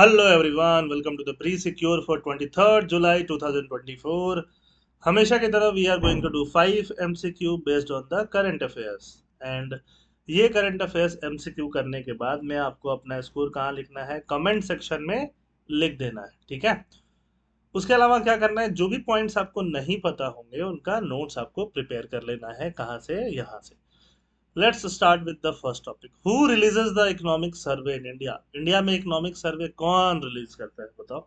Hello everyone, welcome to the pre-secure for 23rd July 2024. हमेशा की तरह we are going to do 5 MCQ based on the current affairs and ये current affairs MCQ करने के बाद मैं आपको अपना स्कोर कहाँ लिखना है, कमेंट सेक्शन में लिख देना है, ठीक है। उसके अलावा क्या करना है, जो भी पॉइंट्स आपको नहीं पता होंगे उनका नोट्स आपको प्रिपेयर कर लेना है। कहाँ से? यहाँ से। Let's start with the first topic. Who releases the economic survey in India? India में इकोनॉमिक सर्वे कौन रिलीज करता है, बताओ।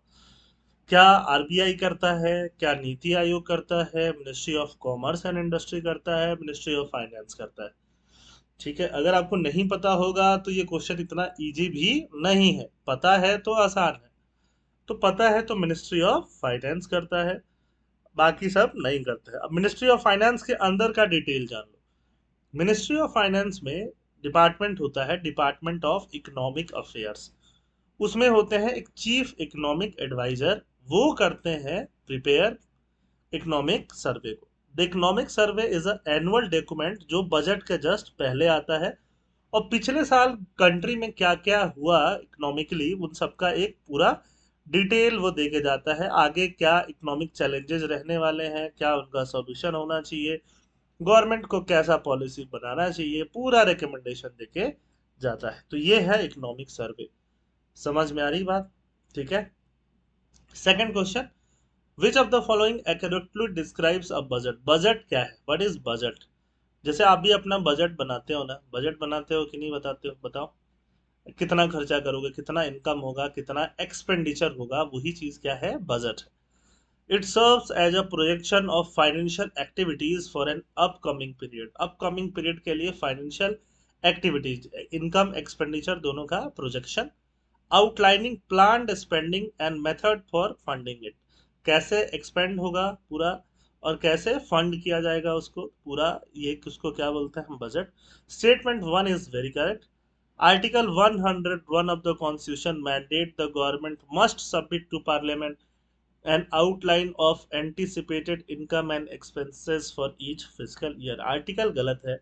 क्या आरबीआई करता है? क्या नीति आयोग करता है? Ministry of commerce and industry करता है? मिनिस्ट्री ऑफ फाइनेंस करता है? ठीक है, अगर आपको नहीं पता होगा तो ये क्वेश्चन इतना इजी भी नहीं है। पता है तो आसान है। तो पता है तो मिनिस्ट्री ऑफ फाइनेंस करता है, बाकी सब नहीं करते हैं। अब मिनिस्ट्री ऑफ फाइनेंस के अंदर का डिटेल जान लो। मिनिस्ट्री ऑफ फाइनेंस में डिपार्टमेंट होता है डिपार्टमेंट ऑफ इकोनॉमिक अफेयर्स। उसमें होते हैं एक चीफ इकोनॉमिक एडवाइजर, वो करते हैं प्रिपेयर इकोनॉमिक सर्वे को। The economic survey is a annual document जो बजट के जस्ट पहले आता है और पिछले साल कंट्री में क्या क्या हुआ इकोनॉमिकली उन सबका एक पूरा डिटेल वो दे के जाता है। आगे क्या इकोनॉमिक चैलेंजेस रहने वाले हैं, क्या उनका सॉल्यूशन होना चाहिए, गवर्नमेंट को कैसा पॉलिसी बनाना चाहिए, पूरा रिकमेंडेशन देके जाता है। तो ये है इकोनॉमिक सर्वे। समझ में आ रही बात? ठीक है। Second question, which of the following accurately describes a budget? Budget क्या है? What is budget? जैसे आप भी अपना बजट बनाते हो ना, बजट बनाते हो कि नहीं बताते हो, बताओ। कितना खर्चा करोगे, कितना इनकम होगा, कितना एक्सपेंडिचर होगा, वही चीज क्या है? बजट है। It serves as a projection of financial activities for an upcoming period. Upcoming period के लिए financial activities, income expenditure दोनों का projection. Outlining planned spending and method for funding it. कैसे expend होगा पूरा और कैसे fund किया जाएगा उसको पूरा, ये उसको क्या बोलते हैं हम? Budget. Statement 1 is very correct. Article 101 of the Constitution mandate the government must submit to Parliament an outline of anticipated income and expenses for each fiscal year। Article गलत है,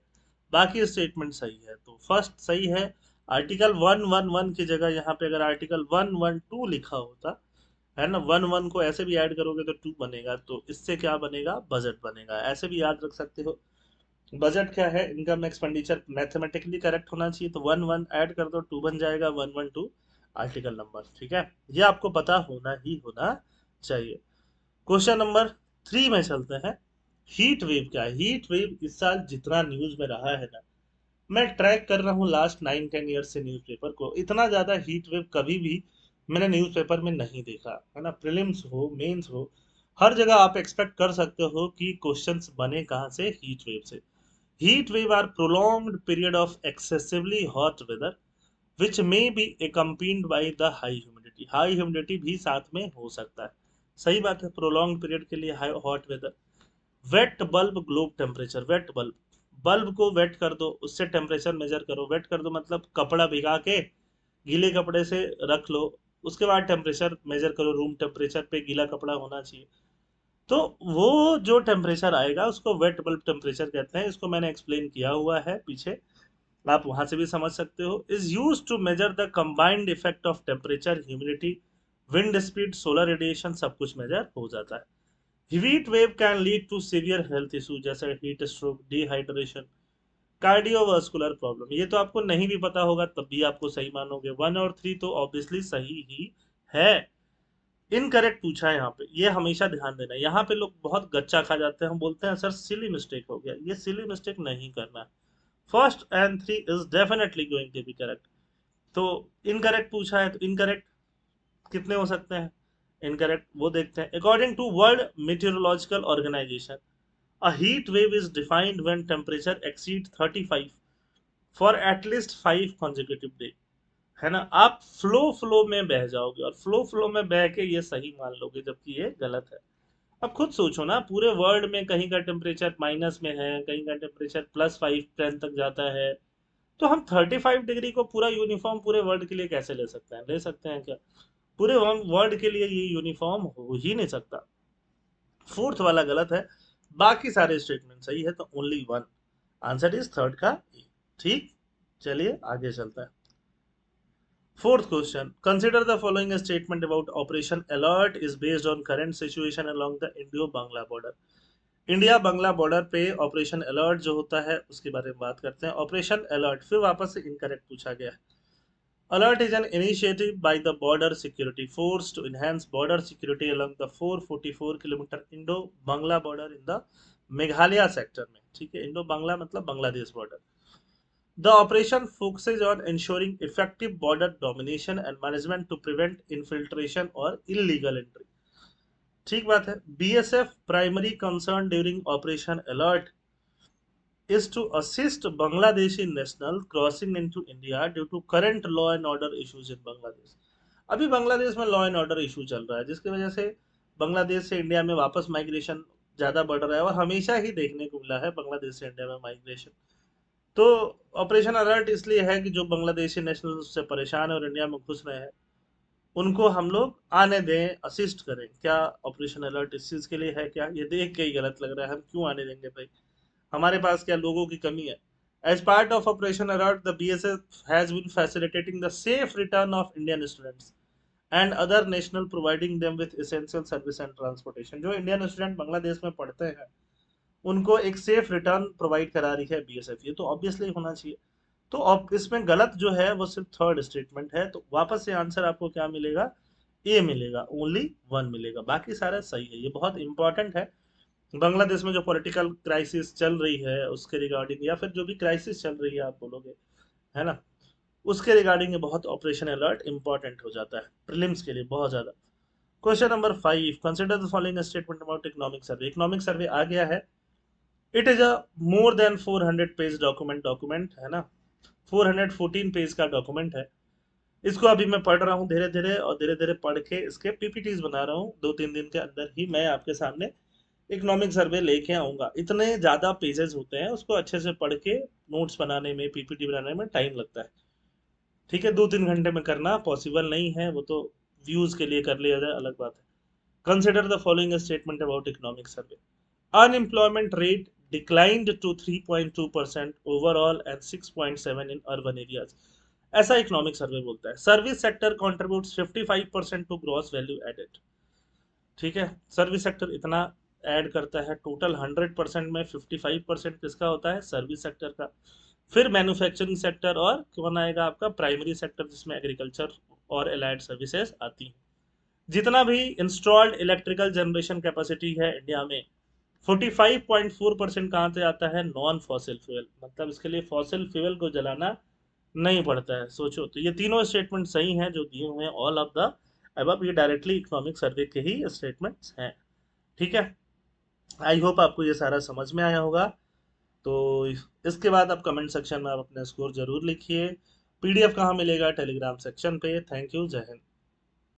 बाकी स्टेटमेंट सही है। तो फर्स्ट सही है। आर्टिकल 111 की जगह यहाँ पे अगर आर्टिकल 112 लिखा होता है ना, 11 को ऐसे भी ऐड करोगे तो 2 बनेगा, तो इससे क्या बनेगा? बजट बनेगा। ऐसे भी याद रख सकते हो। बजट क्या है? इनकम एक्सपेंडिचर मैथमेटिकली करेक्ट होना चाहिए, तो 11 ऐड कर दो, 2 बन जाएगा, 112 आर्टिकल नंबर। ठीक है, ये आपको पता होना ही होना चाहिए। क्वेश्चन नंबर 3 में चलते हैं। हीट वेव क्या है? हीट वेव इस साल जितना न्यूज में रहा है ना, मैं ट्रैक कर रहा हूँ लास्ट 9-10 ईयर से न्यूज़पेपर को, इतना ज्यादा हीट वेव कभी भी मैंने न्यूज़पेपर में नहीं देखा है ना। प्रीलिम्स हो, मेंस हो, हर जगह आप एक्सपेक्ट कर सकते हो कि क्वेश्चंस बने कहाँ से? हीट वेव से। Heat wave are prolonged period of excessively hot weather which may be accompanied by the high humidity. High humidity भी साथ में हो सकता है। सही बात है, प्रोलॉन्ग पीरियड के लिए high hot weather. Wet bulb globe temperature. Wet bulb, bulb को वेट कर दो, उससे टेम्परेचर मेजर करो। वेट कर दो मतलब कपड़ा भिगा के गीले कपड़े से रख लो, उसके बाद टेम्परेचर मेजर करो। रूम टेम्परेचर पे गीला कपड़ा होना चाहिए, तो वो जो टेम्परेचर आएगा उसको वेट बल्ब टेम्परेचर कहते हैं। इसको मैंने एक्सप्लेन किया हुआ है पीछे, आप वहां से भी समझ सकते हो। Is use to measure the combined effect of temperature, humidity, wind speed, solar radiation, सब कुछ मेजर हो जाता है। Heat wave can lead to severe health issue जैसे heat stroke, dehydration, cardiovascular problem. ये तो आपको नहीं भी पता होगा तब भी आपको सही मानोगे। 1 और 3 तो ऑब्वियसली सही ही है। इनकरेक्ट पूछा है यहाँ पे, ये हमेशा ध्यान देना। यहाँ पे लोग बहुत गच्चा खा जाते हैं, हम बोलते हैं सर सिली मिस्टेक हो गया। ये सिली मिस्टेक नहीं करना है। First and 3 is definitely going to be correct. तो इनकरेक्ट पूछा है, तो इनकरेक्ट कितने हो सकते हैं? इनकरेक्ट वो देखते हैं। According to world meteorological organization, a heat wave is defined when temperature exceed 35 for at least 5 consecutive day. है ना, आप फ्लो में बह जाओगे और फ्लो में बह के ये सही मान लोगे, जबकि ये गलत है। अब खुद सोचो ना, पूरे वर्ल्ड में कहीं का टेम्परेचर माइनस में है, कहीं का टेम्परेचर +5 10 तक जाता है, तो हम 35 डिग्री को पूरा यूनिफॉर्म पूरे वर्ल्ड के लिए कैसे ले सकते हैं? ले सकते हैं क्या? पूरे वर्ल्ड के लिए ये यूनिफॉर्म हो ही नहीं सकता। फोर्थ वाला गलत है, बाकी सारे स्टेटमेंट सही है, तो only one answer is third का ए। ठीक, चलिए आगे चलता है। Fourth question. Consider the following statement about Operation Alert is based on current situation along the Indo-Bangla border. India Bangla border पे ऑपरेशन अलर्ट जो होता है उसके बारे में बात करते हैं. ऑपरेशन अलर्ट फिर वापस से इनकरेक्ट पूछा गया है. Alert is an initiative by the Border Security Force to enhance border security along the 444 kilometre Indo Bangla border in the Meghalaya sector में. ठीक है, इंडो बांग्ला मतलब Bangladesh border. The operation focuses on ensuring effective border domination and management to prevent infiltration or illegal entry. ठीक बात है. BSF primary concern during Operation Alert is to assist Bangladeshi national crossing into India due to current law and order issues in Bangladesh. अभी बांग्लादेश में law and order issue चल रहा है जिसकी वजह से बांग्लादेश से इंडिया में वापस माइग्रेशन ज़्यादा बढ़ रहा है और हमेशा ही देखने को मिला है बांग्लादेश से इंडिया में माइग्रेशन. तो ऑपरेशन अलर्ट इसलिए है कि जो बांग्लादेशी नेशनल उससे परेशान है और इंडिया में घुस रहे हैं उनको हम लोग आने दें, असिस्ट करें. क्या ऑपरेशन अलर्ट इस चीज़ के लिए है? क्या ये देख के ही गलत लग रहा है. हम क्यों आने देंगे भाई? हमारे पास क्या लोगों की कमी है? As part of operation alert the BSF has been facilitating the safe return of Indian students and other national providing them with essential service and transportation. जो इंडियन स्टूडेंट बांग्लादेश में पढ़ते हैं उनको एक सेफ रिटर्न प्रोवाइड करा रही है BSF. ये तो ऑब्वियसली होना चाहिए. तो अब इसमें गलत जो है वो सिर्फ थर्ड स्टेटमेंट है. तो वापस से आंसर आपको क्या मिलेगा? ए मिलेगा, ओनली वन मिलेगा, बाकी सारा सही है. ये बहुत इंपॉर्टेंट है. बांग्लादेश में जो पॉलिटिकल क्राइसिस चल रही है उसके रिगार्डिंग या फिर जो भी क्राइसिस चल रही है आप बोलोगे, है ना, उसके रिगार्डिंग ये बहुत ऑपरेशन अलर्ट इंपॉर्टेंट हो जाता है प्रीलिम्स के लिए बहुत ज़्यादा. Question number 5. Consider the following statement about economic survey. Economic survey आ गया है. It is a more than 400 page document है ना. 414 पेज का डॉक्यूमेंट है. इसको अभी मैं पढ़ रहा हूँ धीरे धीरे और धीरे धीरे पढ़ के इसके PPTs बना रहा हूँ. 2-3 दिन के अंदर ही मैं आपके सामने इकोनॉमिक सर्वे लेके आऊंगा. इतने ज़्यादा पेजेस होते हैं उसको अच्छे से पढ़ के नोट्स बनाने में, PPT बनाने में टाइम लगता है. ठीक है, 2-3 घंटे में करना पॉसिबल नहीं है. वो तो व्यूज़ के लिए कर लिया जाए अलग बात है. Consider the following statement about economic survey. Unemployment rate declined to 3.2% overall and 6.7 in urban areas. ऐसा इकोनॉमिक सर्वे बोलता है. Service sector contributes 55% to gross value added. ठीक है, सर्विस सेक्टर इतना ऐड करता है. टोटल 100% में 55% किसका होता है? सर्विस सेक्टर का. फिर मैन्युफैक्चरिंग सेक्टर और कौन आएगा आपका? प्राइमरी सेक्टर जिसमें एग्रीकल्चर और एलाइड सर्विसेज आती हैं. जितना भी इंस्टॉल्ड इलेक्ट्रिकल जनरेशन कैपेसिटी है इंडिया में 45.4% कहाँ से आता है? Non fossil fuel. मतलब इसके लिए फॉसिल फ्यूल को जलाना नहीं पड़ता है. सोचो, तो ये तीनों स्टेटमेंट सही हैं जो दिए हुए हैं. ऑल ऑफ द अबव ये डायरेक्टली इकोनॉमिक सर्वे के ही स्टेटमेंट्स हैं. ठीक है, आई होप आपको ये सारा समझ में आया होगा. तो इसके बाद आप कमेंट सेक्शन में आप अपने स्कोर जरूर लिखिए. PDF कहाँ मिलेगा? टेलीग्राम सेक्शन पे. Thank you. जय हिंद.